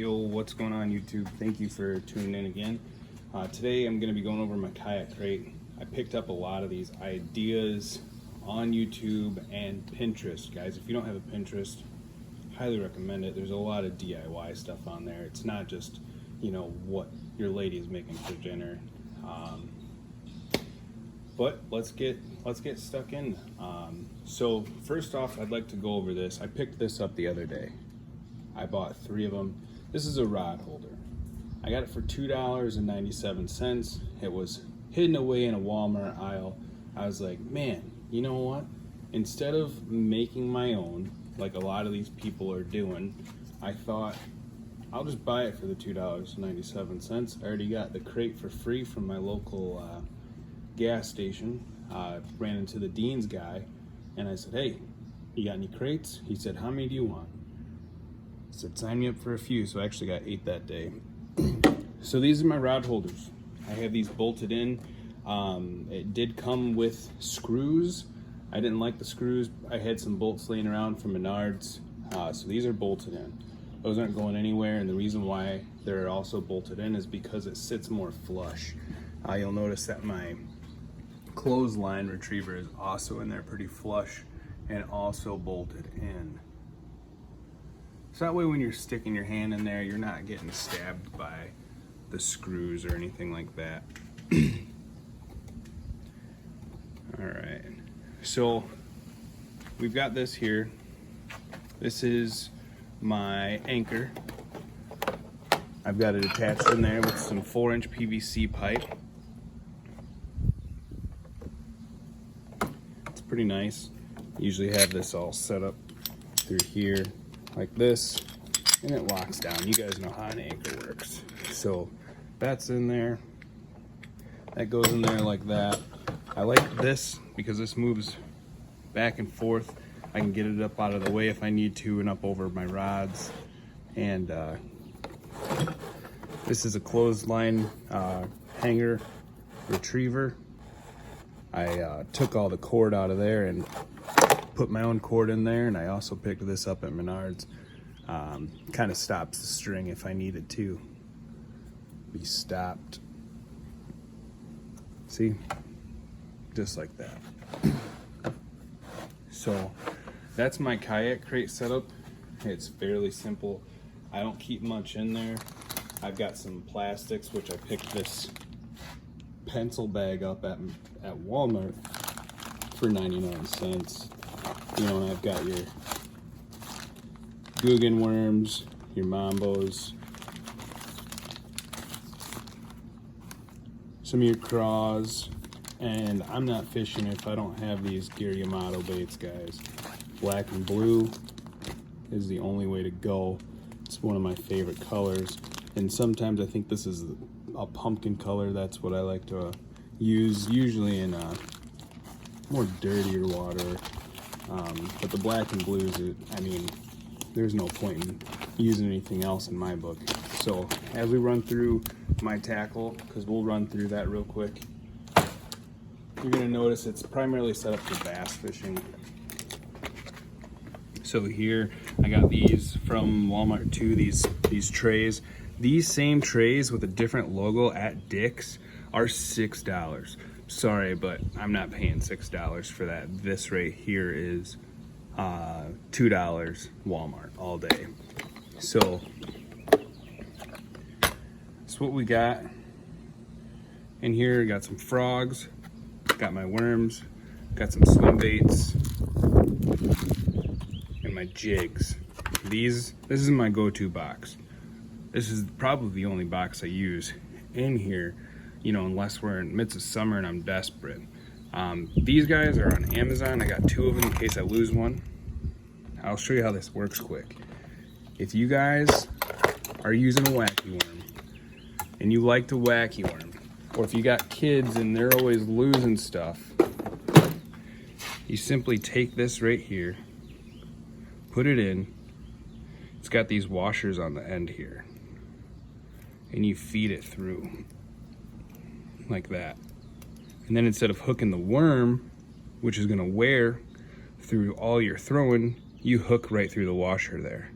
Yo, what's going on YouTube? Thank you for tuning in again. Today I'm going to be going over my kayak crate. I picked up a lot of these ideas on YouTube and Pinterest. Guys, if you don't have a Pinterest, highly recommend it. There's a lot of DIY stuff on there. It's not just, you know, what your lady is making for dinner. But let's get stuck in. So first off, I'd like to go over this. I picked this up the other day. I bought 3 of them. This is a rod holder. I got it for $2.97. It was hidden away in a Walmart aisle. I was like, man, you know what? Instead of making my own, like a lot of these people are doing, I thought I'll just buy it for the $2.97. I already got the crate for free from my local gas station. Ran into the Dean's guy and I said, hey, you got any crates? He said, how many do you want? I said, sign me up for a few. So I actually got 8 that day. So these are my rod holders. I have these bolted in. It did come with screws. I didn't like the screws. I had some bolts laying around from Menards. So these are bolted in. Those aren't going anywhere, and the reason why they're also bolted in is because it sits more flush. You'll notice that my clothesline retriever is also in there pretty flush and also bolted in. So that way when you're sticking your hand in there, you're not getting stabbed by the screws or anything like that. All right, so we've got this here. This is my anchor. I've got it attached in there with some 4-inch PVC pipe. It's pretty nice. Usually have this all set up through here like this, and it locks down. You guys know how an anchor works. So that's in there. That goes in there like that. I like this because this moves back and forth. I can get it up out of the way if I need to and up over my rods. And this is a clothesline hanger retriever. I took all the cord out of there and put my own cord in there, and I also picked this up at Menards. Kind of stops the string if I need it to be stopped. See? Just like that. So that's my kayak crate setup. It's fairly simple. I don't keep much in there. I've got some plastics, which I picked this pencil bag up at Walmart for 99 cents. You know, and I've got your Guggen worms, your Mambos, some of your craws, and I'm not fishing if I don't have these Gear Yamato baits, guys. Black and blue is the only way to go. It's one of my favorite colors, and sometimes I think this is a pumpkin color. That's what I like to use, usually in more dirtier water. But the black and blues, I mean, there's no point in using anything else in my book. So as we run through my tackle, because we'll run through that real quick, you're gonna notice it's primarily set up for bass fishing. So here I got these from Walmart too, these trays. These same trays with a different logo at Dick's are $6. Sorry, but I'm not paying $6 for that. This right here is $2 Walmart all day. So that's what we got in here. Got some frogs, got my worms, got some swim baits, and my jigs. This is my go-to box. This is probably the only box I use in here, you know, unless we're in the midst of summer and I'm desperate. These guys are on Amazon. I got 2 of them in case I lose one. I'll show you how this works quick. If you guys are using a wacky worm and you like to wacky worm, or if you got kids and they're always losing stuff, you simply take this right here, put it in. It's got these washers on the end here, and you feed it through like that. And then instead of hooking the worm, which is gonna wear through all your throwing, you hook right through the washer there.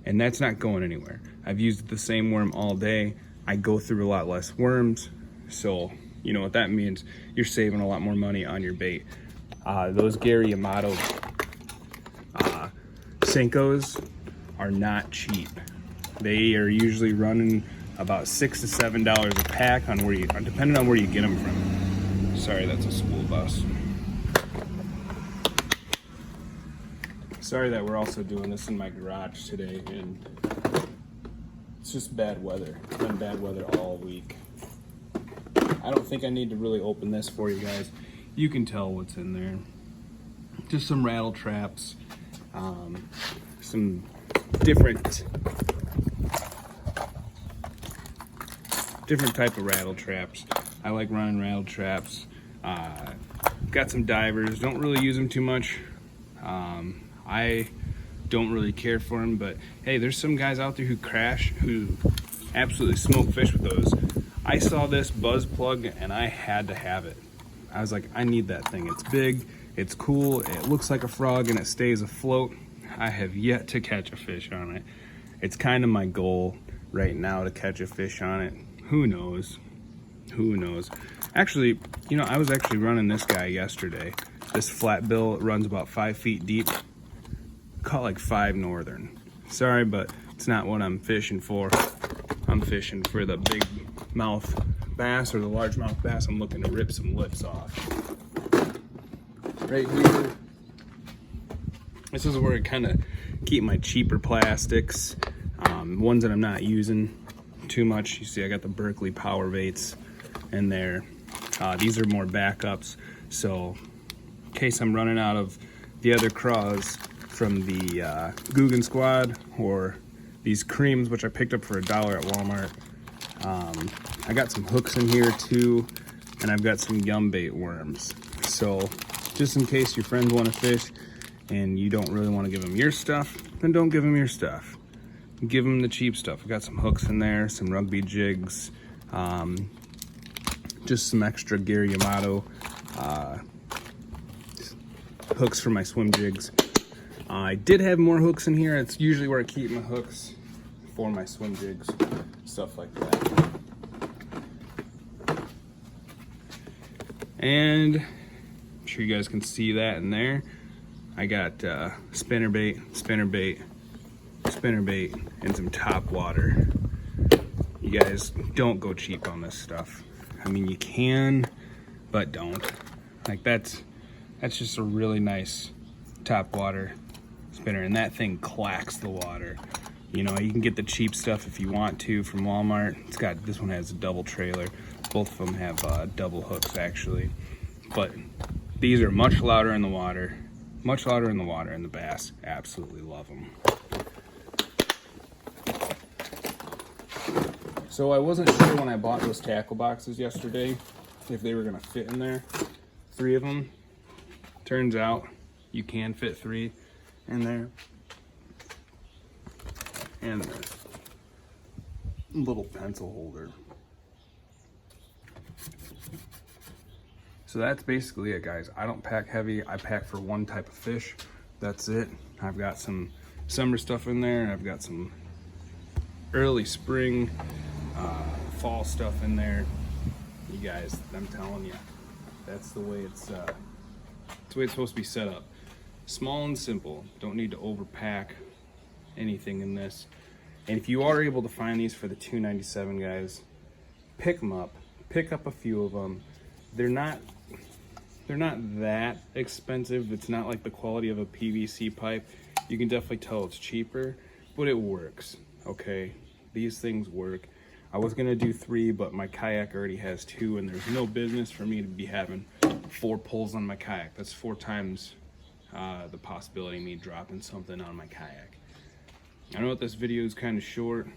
and that's not going anywhere. I've used the same worm all day. I go through a lot less worms, so you know what that means. You're saving a lot more money on your bait. Those Gary Yamato Senkos are not cheap. They are usually running about $6 to $7 a pack on depending on where you get them from. Sorry, that's a school bus. Sorry that we're also doing this in my garage today, and it's just bad weather. It's been bad weather all week. I don't think I need to really open this for you guys. You can tell what's in there. Just some rattle traps, some different type of rattle traps. I like running rattle traps. Got some divers. Don't really use them too much. I don't really care for them, but hey, there's some guys out there who absolutely smoke fish with those. I saw this buzz plug and I had to have it. I was like, I need that thing. It's big, it's cool, it looks like a frog, and it stays afloat. I have yet to catch a fish on it. It's kind of my goal right now to catch a fish on it. Who knows? Who knows? Actually, you know, I was actually running this guy yesterday. This flat bill, it runs about 5 feet deep. Caught like 5 northern. Sorry, but it's not what I'm fishing for. I'm fishing for the big mouth bass or the largemouth bass. I'm looking to rip some lips off. Right here, this is where I kind of keep my cheaper plastics, ones that I'm not using too much. You see I got the Berkeley Power Baits in there. These are more backups, so in case I'm running out of the other craws from the Guggen Squad or these creams, which I picked up for $1 at Walmart. I got some hooks in here too, and I've got some yum bait worms. So just in case your friends want to fish and you don't really want to give them your stuff, then don't give them your stuff. Give them the cheap stuff. I got some hooks in there, some rugby jigs, just some extra Gary Yamato hooks for my swim jigs. I did have more hooks in here. It's usually where I keep my hooks for my swim jigs, stuff like that. And I'm sure you guys can see that in there. I got spinnerbait, and some top water. You guys don't go cheap on this stuff. I mean, you can, but don't. Like that's just a really nice top water spinner, and that thing clacks the water. You know, you can get the cheap stuff if you want to from Walmart. This one has a double trailer. Both of them have double hooks actually, but these are much louder in the water, and the bass absolutely love them. So I wasn't sure when I bought those tackle boxes yesterday if they were gonna fit in there. 3 of them. Turns out you can fit 3 in there. And this little pencil holder. So that's basically it, guys. I don't pack heavy. I pack for one type of fish. That's it. I've got some summer stuff in there, and I've got some early spring, fall stuff in there. You guys, I'm telling you, that's the way it's supposed to be set up. Small and simple. Don't need to overpack anything in this. And if you are able to find these for the $2.97, guys, pick them up. Pick up a few of them. They're not that expensive. It's not like the quality of a PVC pipe. You can definitely tell it's cheaper, but it works. Okay, these things work. I was gonna do 3, but my kayak already has 2, and there's no business for me to be having 4 pulls on my kayak. That's 4 times the possibility of me dropping something on my kayak. I know that this video is kind of short,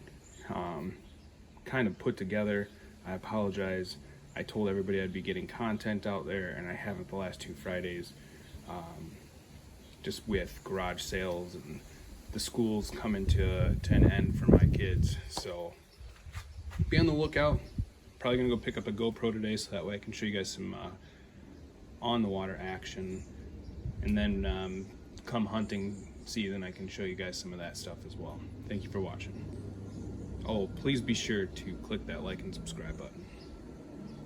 kind of put together. I apologize. I told everybody I'd be getting content out there, and I haven't the last 2 Fridays, just with garage sales and the schools coming to an end for my kids. So be on the lookout. Probably gonna go pick up a GoPro today, so that way I can show you guys some on the water action. And then come hunting see, then I can show you guys some of that stuff as well. Thank you for watching. Oh, please be sure to click that like and subscribe button.